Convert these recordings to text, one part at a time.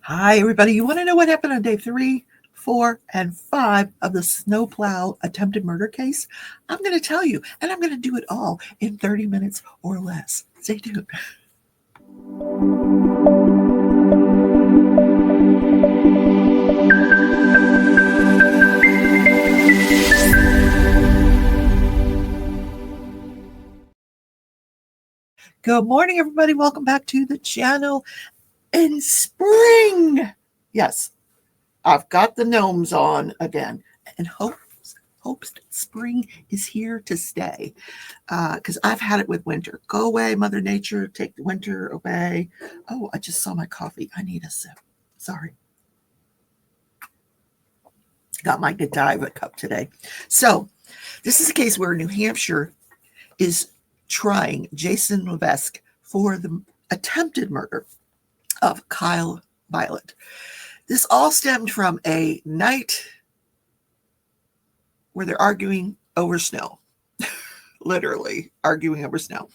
Hi, everybody. You want to know what happened on day 3, 4, and 5 of the snowplow attempted murder case? I'm going to tell you, and I'm going to do it all in 30 minutes or less. Stay tuned. Good morning, everybody. Welcome back to the channel. In spring, yes, I've got the gnomes on again, and hopes spring is here to stay, because I've had it with winter. Go away, Mother Nature, take the winter away. Oh, I just saw my coffee. I need a sip. Sorry. Got my Godiva cup today. So this is a case where New Hampshire is trying Jason Levesque for the attempted murder of Kyle Violet. This all stemmed from a night where they're arguing over snow, literally arguing over snow.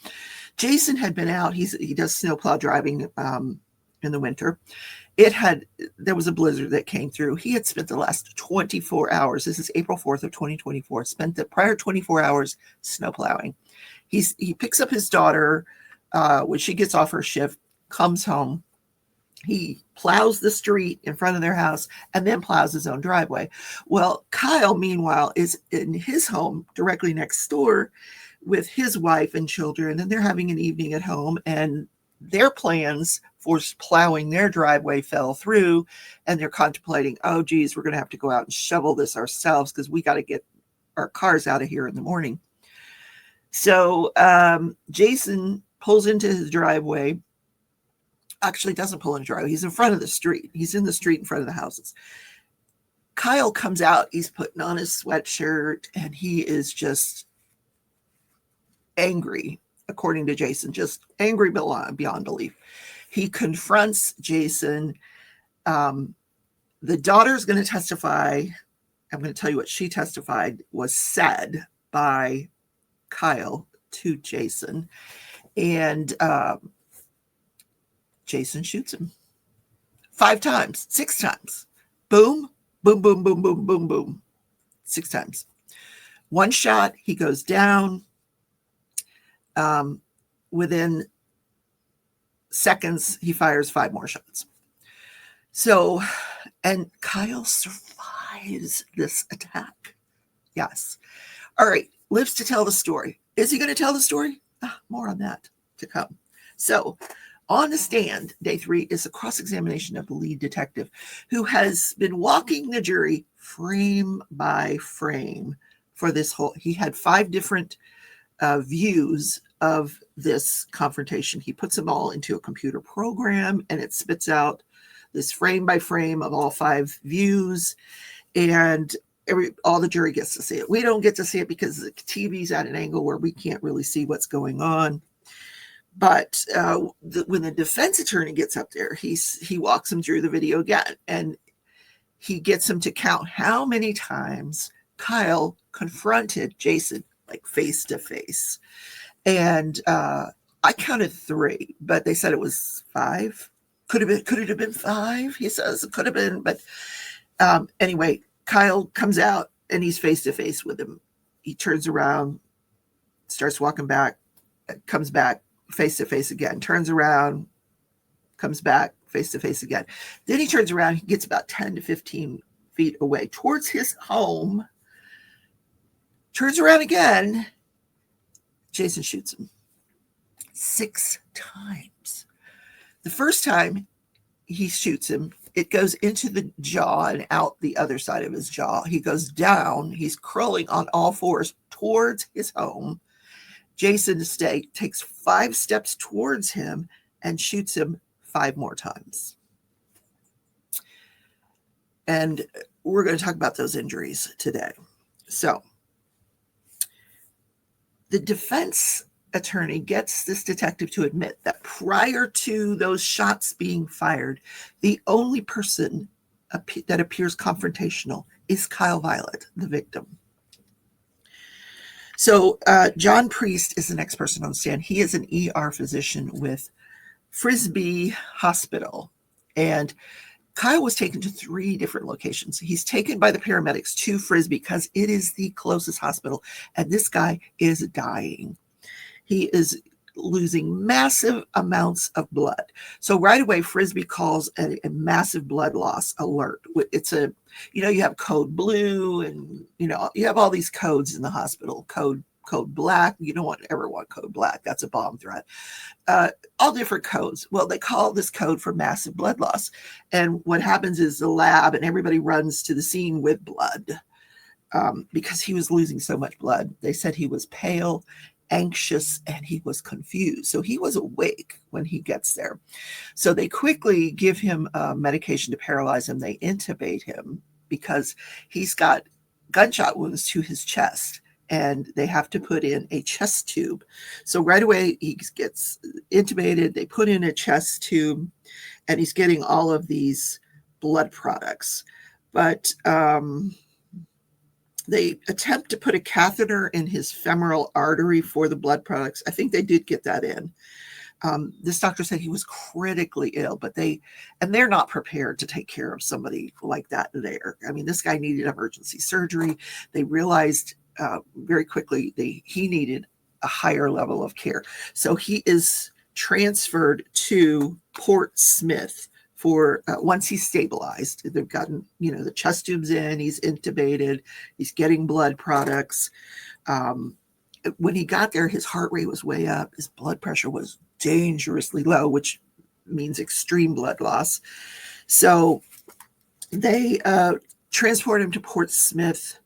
Jason had been out. He does snowplow driving in the winter. There was a blizzard that came through. He had spent the last 24 hours. This is April 4th of 2024. Spent the prior 24 hours snowplowing. He picks up his daughter when she gets off her shift, comes home. He plows the street in front of their house and then plows his own driveway. Well, Kyle, meanwhile, is in his home directly next door with his wife and children, and they're having an evening at home, and their plans for plowing their driveway fell through, and they're contemplating, oh, geez, we're going to have to go out and shovel this ourselves because we got to get our cars out of here in the morning. So Jason pulls into his driveway. Actually doesn't pull in the driveway. He's in front of the street. He's in the street in front of the houses. Kyle comes out. He's putting on his sweatshirt, and he is just angry, according to Jason, just angry beyond belief. He confronts Jason. The daughter's going to testify. I'm going to tell you what she testified was said by Kyle to Jason. And Jason shoots him 5 times, 6 times. Boom, boom, boom, boom, boom, boom, boom. 6 times. One shot, he goes down. Within seconds, he fires 5 more shots. So, and Kyle survives this attack. Yes. All right, lives to tell the story. Is he going to tell the story? More on that to come. So, on the stand, day 3 is a cross-examination of the lead detective who has been walking the jury frame by frame for this whole. He had 5 different views of this confrontation. He puts them all into a computer program, and it spits out this frame by frame of all 5 views, and all the jury gets to see it. We don't get to see it because the TV's at an angle where we can't really see what's going on. But when the defense attorney gets up there, he walks him through the video again, and he gets him to count how many times Kyle confronted Jason, like face to face. And I counted 3, but they said it was 5. Could it have been 5? He says it could have been, but anyway, Kyle comes out and he's face to face with him. He turns around, starts walking back, comes back. Face to face again, turns around, comes back, face to face again. Then he turns around, he gets about 10 to 15 feet away towards his home, turns around again. Jason shoots him 6 times. The first time he shoots him, it goes into the jaw and out the other side of his jaw. He goes down, he's crawling on all 4s towards his home. Jason takes 5 steps towards him and shoots him 5 more times. And we're going to talk about those injuries today. So the defense attorney gets this detective to admit that prior to those shots being fired, the only person that appears confrontational is Kyle Violet, the victim. So John Priest is the next person on the stand. He is an ER physician with Frisbee Hospital. And Kyle was taken to 3 different locations. He's taken by the paramedics to Frisbee because it is the closest hospital, and this guy is dying. He is losing massive amounts of blood. So right away, Frisbee calls a massive blood loss alert. It's a, you have code blue, and you have all these codes in the hospital. Code black. You don't ever want code black. That's a bomb threat. All different codes. Well, they call this code for massive blood loss. And what happens is the lab and everybody runs to the scene with blood because he was losing so much blood. They said he was pale, anxious, and he was confused. So he was awake when he gets there. So they quickly give him medication to paralyze him. They intubate him because he's got gunshot wounds to his chest, and they have to put in a chest tube. So right away he gets intubated. They put in a chest tube, and he's getting all of these blood products. But they attempt to put a catheter in his femoral artery for the blood products. I think they did get that in. This doctor said he was critically ill, but they're not prepared to take care of somebody like that there. I mean, this guy needed emergency surgery. They realized very quickly he needed a higher level of care. So he is transferred to Port Smith for once he's stabilized. They've gotten, the chest tubes in, he's intubated, he's getting blood products. When he got there, his heart rate was way up. His blood pressure was dangerously low, which means extreme blood loss. So they transport him to Port Smith,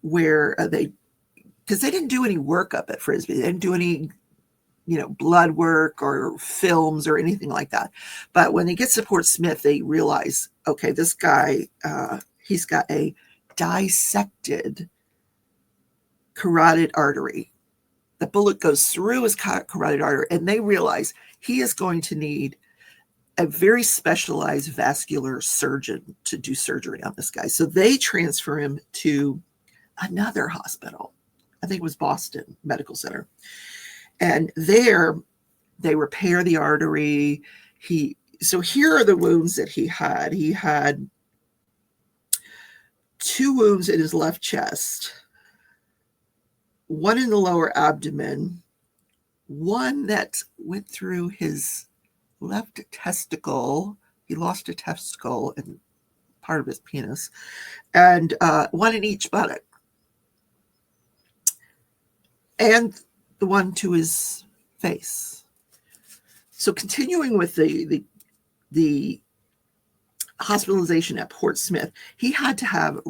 where because they didn't do any workup at Frisbee. They didn't do any blood work or films or anything like that. But when they get to Port Smith, they realize, okay, this guy, he's got a dissected carotid artery. The bullet goes through his carotid artery, and they realize he is going to need a very specialized vascular surgeon to do surgery on this guy. So they transfer him to another hospital. I think it was Boston Medical Center. And there they repair the artery. So here are the wounds that he had. He had 2 wounds in his left chest, 1 in the lower abdomen, 1 that went through his left testicle. He lost a testicle and part of his penis, and 1 in each buttock, and the 1 to his face. So continuing with the hospitalization at Port Smith, he had to have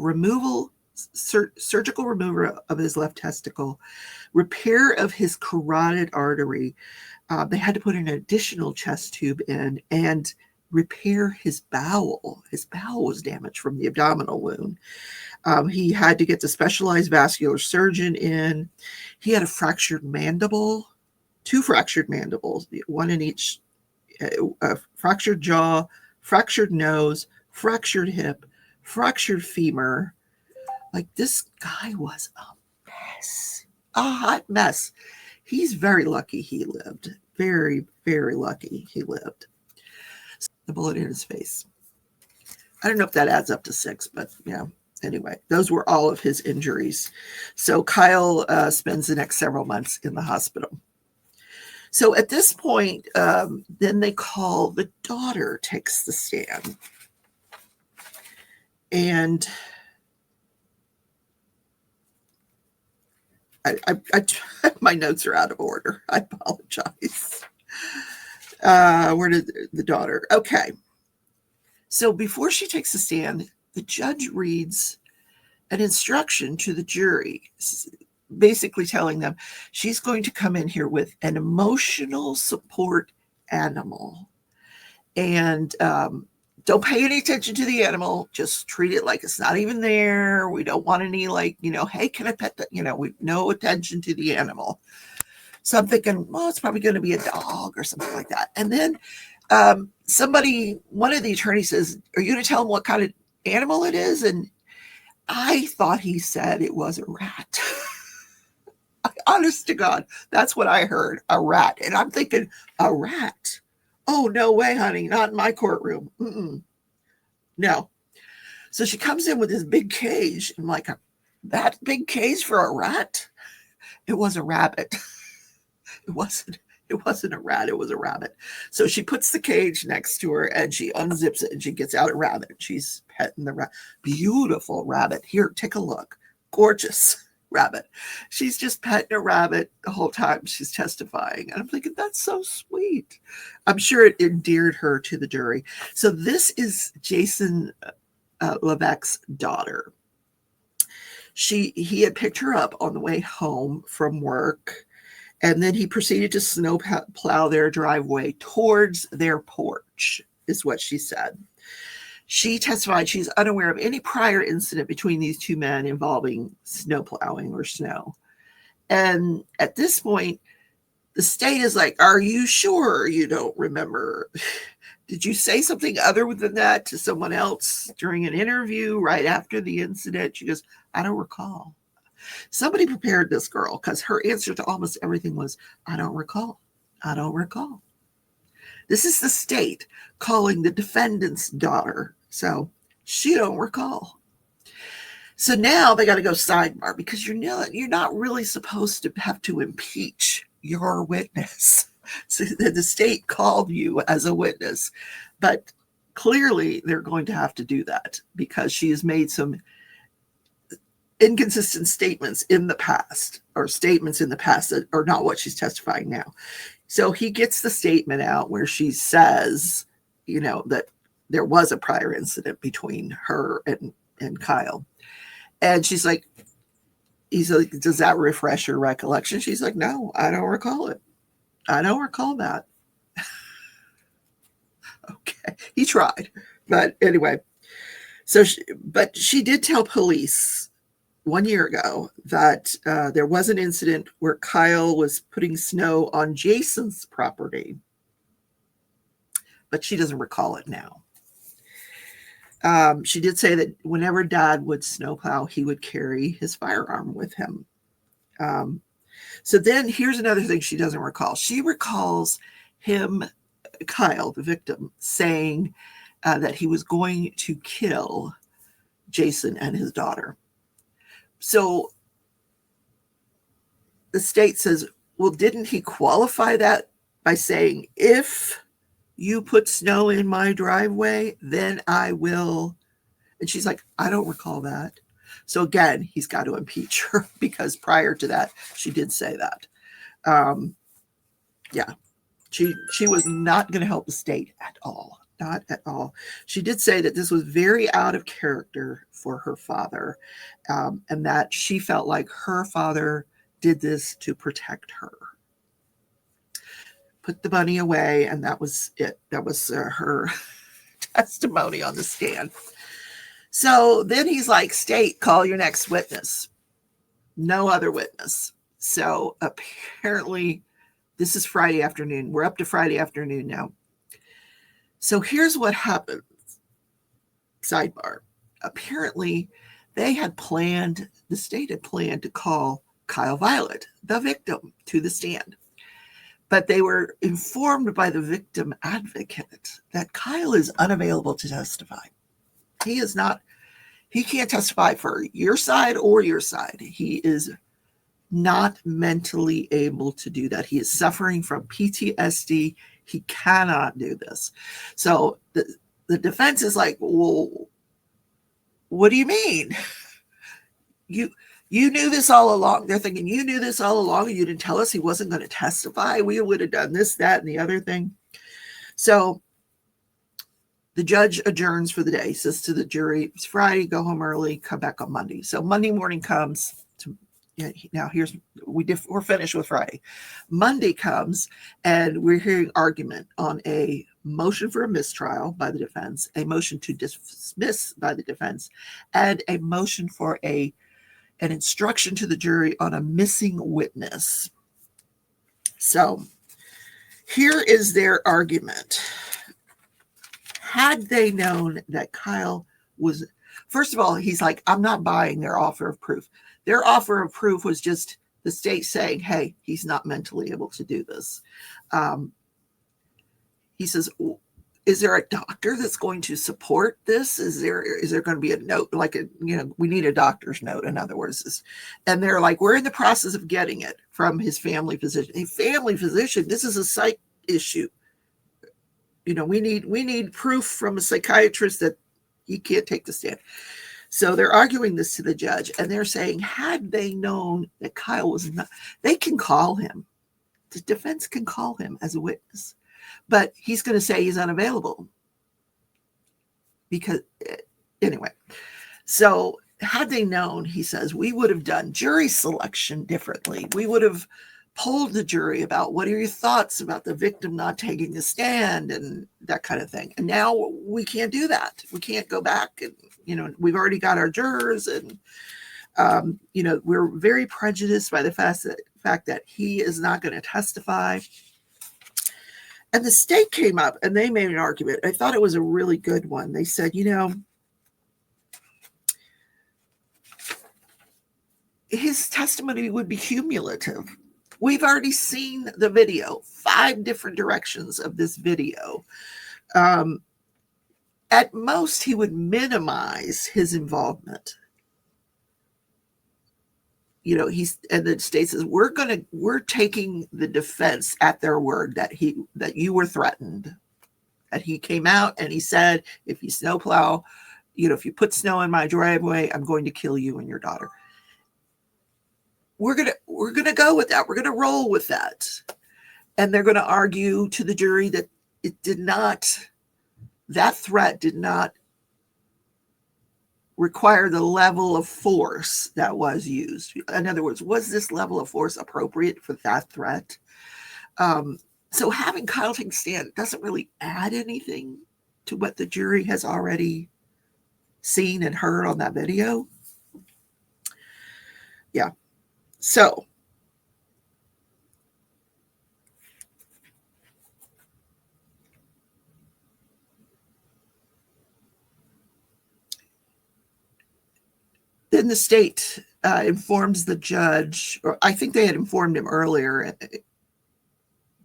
surgical removal of his left testicle, repair of his carotid artery. They had to put an additional chest tube in and repair his bowel. His bowel was damaged from the abdominal wound. He had to get the specialized vascular surgeon in. He had a fractured mandible, 2 fractured mandibles, 1 in each, fractured jaw, fractured nose, fractured hip, fractured femur. Like, this guy was a mess, a hot mess. He's very lucky he lived. Very, very lucky he lived. The bullet in his face. I don't know if that adds up to 6, but yeah. Anyway, those were all of his injuries. So Kyle spends the next several months in the hospital. So at this point, then they call the daughter takes the stand. And my notes are out of order. I apologize. Where did the daughter? Okay. So before she takes the stand, the judge reads an instruction to the jury, basically telling them she's going to come in here with an emotional support animal. And don't pay any attention to the animal. Just treat it like it's not even there. We don't want any, hey, can I pet that? No attention to the animal. So I'm thinking, well, it's probably going to be a dog or something like that. And then one of the attorneys says, are you going to tell them what kind of animal it is? And I thought he said it was a rat. Honest to God, that's what I heard, a rat. And I'm thinking, a rat? Oh, no way, honey, not in my courtroom. No. So she comes in with this big cage. I'm like, that big cage for a rat? It was a rabbit. It wasn't a rat, it was a rabbit. So she puts the cage next to her and she unzips it and she gets out a rabbit. She's petting the rabbit. Beautiful rabbit. Here, take a look. Gorgeous rabbit. She's just petting a rabbit the whole time she's testifying. And I'm thinking, that's so sweet. I'm sure it endeared her to the jury. So this is Jason Levesque's daughter. He had picked her up on the way home from work, and then he proceeded to snow plow their driveway towards their porch, is what she said. She testified she's unaware of any prior incident between these two men involving snow plowing or snow. And at this point, the state is like, are you sure you don't remember? Did you say something other than that to someone else during an interview right after the incident? She goes, I don't recall. Somebody prepared this girl because her answer to almost everything was, I don't recall. I don't recall. This is the state calling the defendant's daughter. So she don't recall. So now they got to go sidebar because you're not really supposed to have to impeach your witness. So the state called you as a witness, but clearly they're going to have to do that because she has made some inconsistent statements in the past, or statements in the past that are not what she's testifying now. So he gets the statement out where she says, that there was a prior incident between her and Kyle. And he's like, does that refresh your recollection? She's like, no, I don't recall it. I don't recall that. Okay. He tried. But anyway, but she did tell police 1 year ago that there was an incident where Kyle was putting snow on Jason's property, but she doesn't recall it now. She did say that whenever Dad would snowplow, he would carry his firearm with him. So then here's another thing she doesn't recall. She recalls him, Kyle, the victim, saying that he was going to kill Jason and his daughter. So the state says, well, didn't he qualify that by saying, if you put snow in my driveway, then I will. And she's like, I don't recall that. So again, he's got to impeach her because prior to that, she did say that. She was not going to help the state at all. Not at all. She did say that this was very out of character for her father, and that she felt like her father did this to protect her. Put the money away, and that was it. That was her testimony on the stand. So then he's like, state, call your next witness. No other witness. So apparently this is Friday afternoon. We're up to Friday afternoon now. So here's what happened. Sidebar. Apparently the state had planned to call Kyle Violet, the victim, to the stand. But they were informed by the victim advocate that Kyle is unavailable to testify. He can't testify for your side or your side. He is not mentally able to do that. He is suffering from PTSD. He cannot do this. So the defense is like, well, what do you mean? You knew this all along. They're thinking, you knew this all along and you didn't tell us he wasn't going to testify. We would have done this, that, and the other thing. So the judge adjourns for the day, says to the jury, it's Friday, go home early, come back on Monday. So Monday morning comes. Now we're finished with Friday. Monday comes and we're hearing argument on a motion for a mistrial by the defense, a motion to dismiss by the defense, and a motion for an instruction to the jury on a missing witness. So here is their argument. Had they known that Kyle was, first of all, he's like, I'm not buying their offer of proof. Their offer of proof was just the state saying, hey, he's not mentally able to do this. He says, is there a doctor that's going to support this? Is there going to be a note, like we need a doctor's note, in other words? And they're like, we're in the process of getting it from his family physician. A family physician, this is a psych issue. We need proof from a psychiatrist that he can't take the stand. So they're arguing this to the judge, and they're saying, had they known that Kyle was not, they can call him. The defense can call him as a witness, but he's going to say he's unavailable. Because, anyway, so had they known, he says, we would have done jury selection differently. We would have polled the jury about what are your thoughts about the victim not taking a stand and that kind of thing. And now we can't do that. We can't go back and, we've already got our jurors, and, we're very prejudiced by the fact that he is not going to testify. And the state came up and they made an argument. I thought it was a really good one. They said, his testimony would be cumulative. We've already seen the video, 5 different directions of this video. At most, he would minimize his involvement. And the state says, we're taking the defense at their word that you were threatened, that he came out and he said, if you snowplow, if you put snow in my driveway, I'm going to kill you and your daughter. We're gonna go with that. We're gonna roll with that. And they're gonna argue to the jury that that threat did not require the level of force that was used. In other words, was this level of force appropriate for that threat? So having Kyle take a stand doesn't really add anything to what the jury has already seen and heard on that video. Yeah. So then the state informs the judge, or I think they had informed him earlier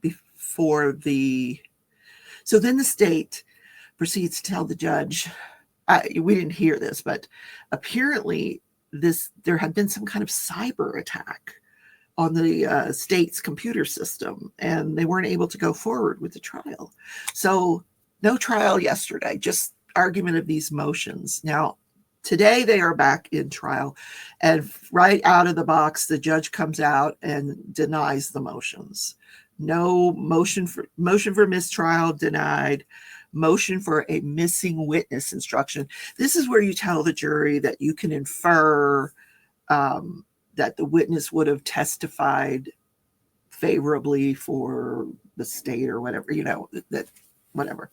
before so then the state proceeds to tell the judge, we didn't hear this, but apparently there had been some kind of cyber attack on the state's computer system, and they weren't able to go forward with the trial. So no trial yesterday, just argument of these motions. Now, today they are back in trial, and right out of the box, the judge comes out and denies the motions. No motion for mistrial denied. Motion for a missing witness instruction. This is where you tell the jury that you can infer that the witness would have testified favorably for the state or whatever, that whatever.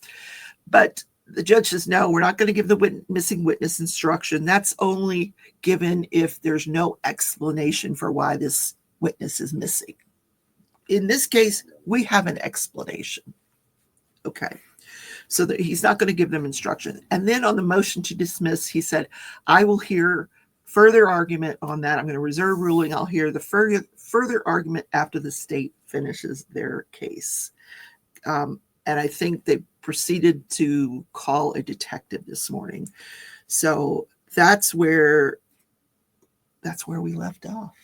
But the judge says, no, we're not going to give the missing witness instruction. That's only given if there's no explanation for why this witness is missing. In this case, we have an explanation. Okay. So that he's not going to give them instruction. And then on the motion to dismiss, he said, I will hear further argument on that. I'm going to reserve ruling. I'll hear the further argument after the state finishes their case. And I think they proceeded to call a detective this morning. So that's where we left off.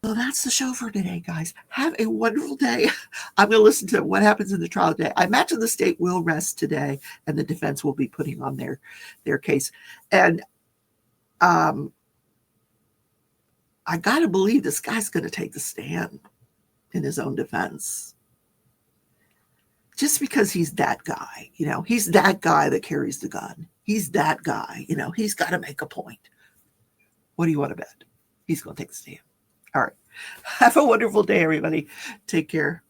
So that's the show for today, guys. Have a wonderful day. I'm going to listen to what happens in the trial today. I imagine the state will rest today, and the defense will be putting on their case. And I got to believe this guy's going to take the stand in his own defense. Just because he's that guy, he's that guy that carries the gun. He's that guy, he's got to make a point. What do you want to bet? He's going to take the stand. All right. Have a wonderful day, everybody. Take care.